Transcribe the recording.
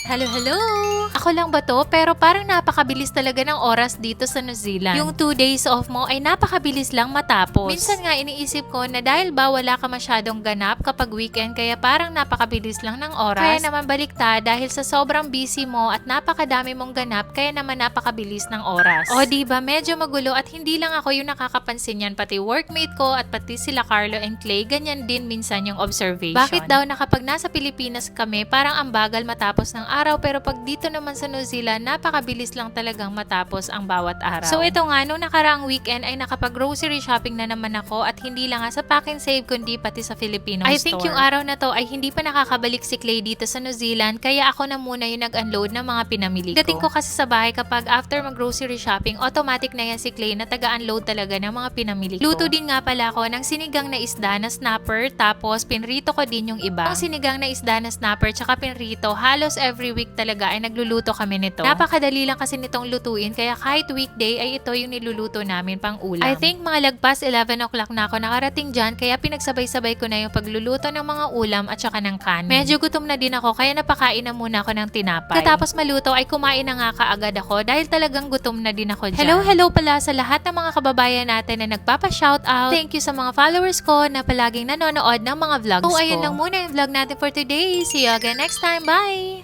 Hello, hello! Ako lang ba to? Pero parang napakabilis talaga ng oras dito sa New Zealand. Yung 2 days off mo ay napakabilis lang matapos. Minsan nga iniisip ko na dahil ba wala ka masyadong ganap kapag weekend kaya parang napakabilis lang ng oras. Kaya naman baliktad dahil sa sobrang busy mo at napakadami mong ganap kaya naman napakabilis ng oras. O diba medyo magulo at hindi lang ako yung nakakapansin yan pati workmate ko at pati sila Carlo and Clay ganyan din minsan yung observation. Bakit daw na kapag nasa Pilipinas kami parang ang bagal matapos ng araw pero pag dito naman sa New Zealand napakabilis lang talagang matapos ang bawat araw. So ito nga nung nakaraang weekend ay nakapag-grocery shopping na naman ako at hindi lang nga sa Pack and Save kundi pati sa Filipino store. I think yung araw na to ay hindi pa nakakabalik si Clay dito sa New Zealand kaya ako na muna yung nag-unload ng mga pinamili ko. Dating ko kasi sa bahay kapag after mag-grocery shopping automatic na yan si Clay na taga-unload talaga ng mga pinamili ko. Luto din nga pala ako ng sinigang na isda na snapper tapos pinrito ko din yung iba. Ang sinigang na isda na snapper tsaka pinrito halos every week talaga ay nagluluto kami nito. Napakadali lang kasi nitong lutuin kaya kahit weekday ay ito yung niluluto namin pang ulam. I think mga lagpas 11 o'clock na ako nakarating dyan kaya pinagsabay-sabay ko na yung pagluluto ng mga ulam at saka ng kanin. Medyo gutom na din ako kaya napakain na muna ako ng tinapay. Katapos maluto ay kumain na nga kaagad ako dahil talagang gutom na din ako dyan. Hello pala sa lahat ng mga kababayan natin na nagpapa-shoutout. Thank you sa mga followers ko na palaging nanonood ng mga vlogs ko. Ayun lang muna yung vlog natin for today. See you again next time. Bye!